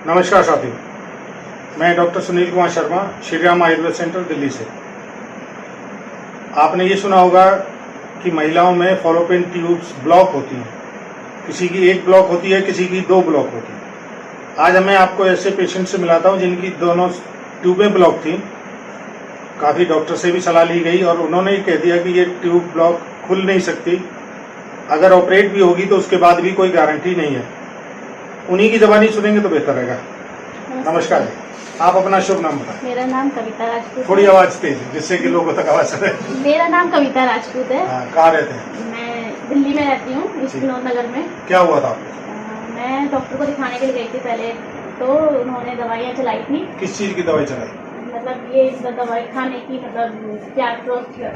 नमस्कार साथियों, मैं डॉक्टर सुनील कुमार शर्मा, श्री राम आयुर्वेद सेंटर दिल्ली से। आपने ये सुना होगा कि महिलाओं में फॉलोपियन ट्यूब्स ब्लॉक होती हैं। किसी की एक ब्लॉक होती है, किसी की 2 ब्लॉक होती है। आज मैं आपको ऐसे पेशेंट से मिलाता हूँ जिनकी दोनों ट्यूबें ब्लॉक थी। काफ़ी डॉक्टर से भी सलाह ली गई और उन्होंने ही कह दिया कि ये ट्यूब ब्लॉक खुल नहीं सकती, अगर ऑपरेट भी होगी तो उसके बाद भी कोई गारंटी नहीं है। उन्हीं की जबानी सुनेंगे तो बेहतर रहेगा। नमस्कार, आप अपना शुभ नाम बताएं। मेरा नाम कविता राजपूत थोड़ी है। आवाज तेज, जिससे कि लोगों तक आवाज चले। मेरा नाम कविता राजपूत है। कहाँ रहते हैं? मैं दिल्ली में रहती हूँ, ईस्ट विनोद नगर में। क्या हुआ था आपको? मैं डॉक्टर को दिखाने के लिए गई थी पहले, तो उन्होंने दवाइयाँ चलाई थी। किस चीज की दवाई चलाई? मतलब ये दवाई खाने की, मतलब क्या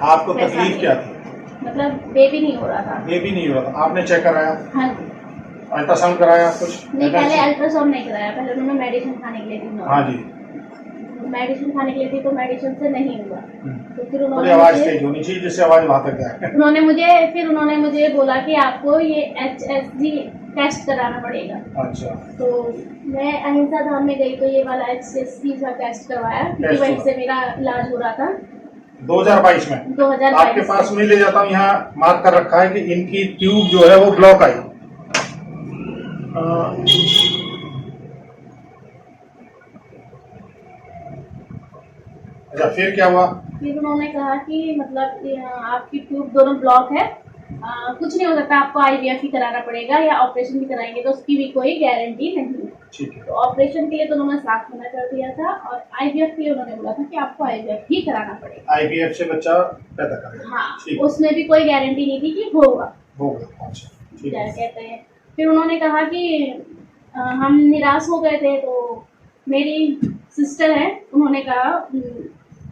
आपको तकलीफ क्या थी? मतलब बेबी नहीं हो रहा था। बेबी नहीं हो रहा था, आपने चेक कराया? हाँ। अल्ट्रासाउंड कराया कुछ? नहीं, पहले अल्ट्रासाउंड नहीं कराया, पहले उन्होंने मेडिसिन खाने के लिए दी। हाँ जी, मेडिसिन खाने के लिए थी, तो मेडिसिन से नहीं हुआ। तो फिर थोड़ी आवाज तेज होनी चाहिए जिससे आवाज वहां तक जाए। उन्होंने मुझे बोला कि आपको ये HSG टेस्ट कराना पड़ेगा। अच्छा। तो मैं अहिंसा धाम में गई, तो ये वाला HSG का टेस्ट करवाया, क्योंकि वहीं से मेरा इलाज हो रहा था 2022 में। 2022 आपके पास में ले जाता हूँ, यहाँ मार्क कर रखा है कि इनकी ट्यूब जो है वो ब्लॉक आई। अच्छा, फिर क्या हुआ? फिर उन्होंने कहा कि मतलब आपकी ट्यूब दोनों ब्लॉक है, कुछ नहीं हो सकता, आपको IVF ही कराना पड़ेगा, या ऑपरेशन भी कराएंगे तो उसकी भी कोई गारंटी नहीं है। ठीक है। तो ऑपरेशन के लिए तो उन्होंने साफ मना कर दिया था, और IVF के लिए उन्होंने बोला था कि आपको IVF ही कराना पड़ेगा। IVF से बच्चा पैदा करेगा? हाँ, उसमें भी कोई गारंटी नहीं थी कि होगा। अच्छा, ठीक क्या है। कहते हैं, फिर उन्होंने कहा कि हम निराश हो गए थे। तो मेरी सिस्टर है, उन्होंने कहा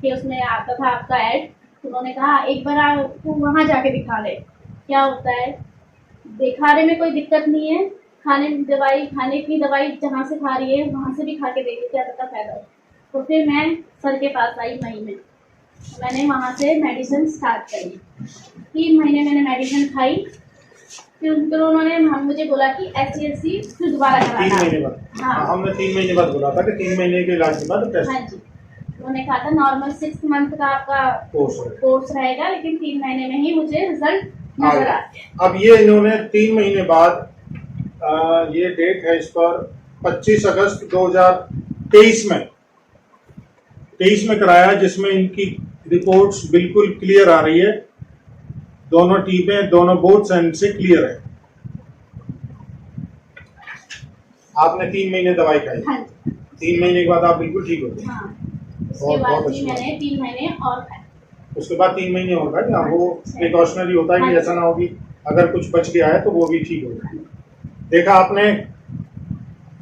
कि उसमें आता था आपका ऐड, तो उन्होंने कहा एक बार तू वहाँ जाके दिखा ले क्या होता है। दिखाने में कोई दिक्कत नहीं है, खाने की दवाई जहाँ से खा रही है वहाँ से भी खा के देखी, क्या पता फायदा हो। तो फिर मैं सर के पास आई मई में, मैंने वहाँ से मेडिसिन स्टार्ट करी। 3 महीने मैंने मेडिसिन खाई। फिर उन्होंने मुझे बोला कि HSG फिर दोबारा कराना। 3 महीने बाद? हाँ, हमने 3 महीने बाद बोला था कि 3 महीने के इलाज के बाद टेस्ट। हाँ जी, उन्होंने कहा था नॉर्मल 6 मंथ का आपका कोर्स रहेगा, लेकिन 3 महीने में ही मुझे रिजल्ट नजर आ गया। अब ये इन्होंने 3 महीने बाद, ये डेट है इस पर 25 अगस्त 2023 में कराया, जिसमें इनकी रिपोर्ट्स बिल्कुल क्लियर आ रही है। दोनों टीपें, दोनों बोथ एंड से क्लियर है। आपने 3 महीने दवाई खाई? हाँ। 3 महीने के बाद आप बिल्कुल ठीक हो गए? हाँ। उसके बाद भी मैंने 3 महीने और खाए। उसके बाद 3 महीने और खाए। हाँ, वो प्रिकॉशनरी होता है कि ऐसा ना हो कि अगर कुछ बच गया है तो वो भी ठीक हो जाए। देखा आपने,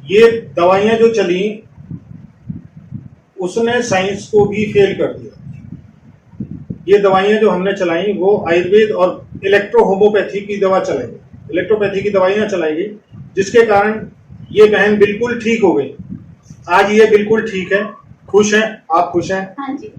ये दवाइयां जो चली उसने साइंस को भी फेल कर दिया। ये दवाइयां जो हमने चलाई वो आयुर्वेद और इलेक्ट्रो होम्योपैथी की दवा चलाई गई, इलेक्ट्रोपैथी की दवाइयां चलाई गई, जिसके कारण ये बहन बिल्कुल ठीक हो गई। आज ये बिल्कुल ठीक है, खुश हैं। आप खुश हैं? हाँ जी।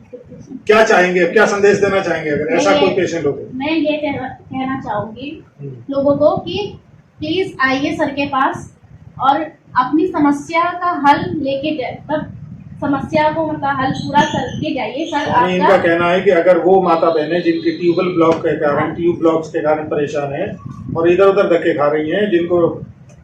क्या चाहेंगे, क्या संदेश देना चाहेंगे अगर ऐसा कोई पेशेंट हो तो? मैं ये कहना चाहूंगी लोगों को कि प्लीज आइए सर के पास और अपनी समस्या का हल लेके जाए, तब समस्या को मतलब हल पूरा करके जाइए सर। आपका इनका कहना है कि अगर वो माता बहनें जिनकी ट्यूबल ब्लॉक के कारण, ट्यूब ब्लॉक्स के कारण परेशान है और इधर उधर धक्के खा रही हैं, जिनको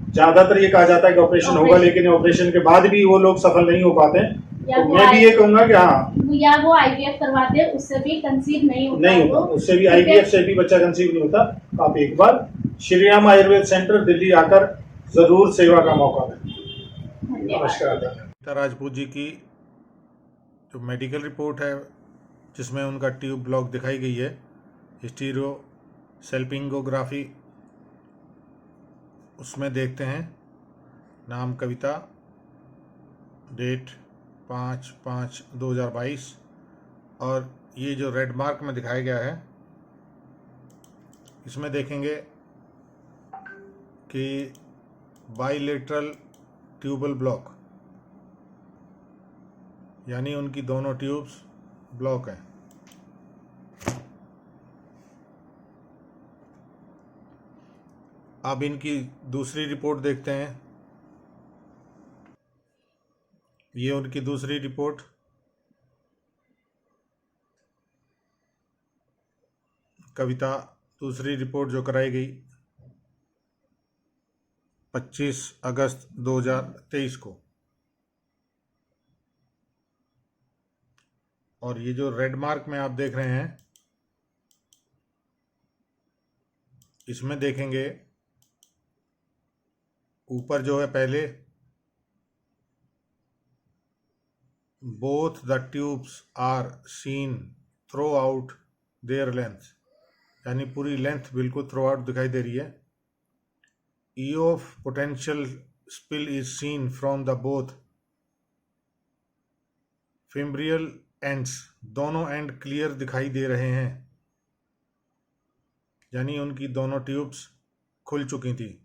ज्यादातर ये कहा जाता है कि ऑपरेशन होगा, लेकिन ऑपरेशन के बाद भी वो लोग सफल नहीं हो पाते, तो मैं भी ये कहूंगा कि हाँ, या वो IVF करवाते हैं, उससे भी कंसीव नहीं होता, उससे भी IVF से भी बच्चा कंसीव नहीं होता। आप एक बार श्री राम आयुर्वेद सेंटर दिल्ली आकर जरूर सेवा का मौका दें। नमस्कार। कविता राजपूत जी की जो मेडिकल रिपोर्ट है, जिसमें उनका ट्यूब ब्लॉक दिखाई गई है, स्टीरियो सेल्पिंगोग्राफी, उसमें देखते हैं नाम कविता, डेट 5/5/2022, और ये जो रेड मार्क में दिखाया गया है, इसमें देखेंगे कि बाइलेटरल ट्यूबल ब्लॉक, यानी उनकी दोनों ट्यूब्स ब्लॉक हैं। अब इनकी दूसरी रिपोर्ट देखते हैं। ये उनकी दूसरी रिपोर्ट। कविता दूसरी रिपोर्ट जो कराई गई 25 अगस्त 2023 को। और ये जो रेड मार्क में आप देख रहे हैं, इसमें देखेंगे ऊपर जो है पहले both the tubes are seen throughout their length, यानी पूरी लेंथ बिल्कुल थ्रू आउट दिखाई दे रही है। E of potential spill is seen from the both fimbreal ends, दोनों एंड क्लियर दिखाई दे रहे हैं, यानी उनकी दोनों ट्यूब्स खुल चुकी थी।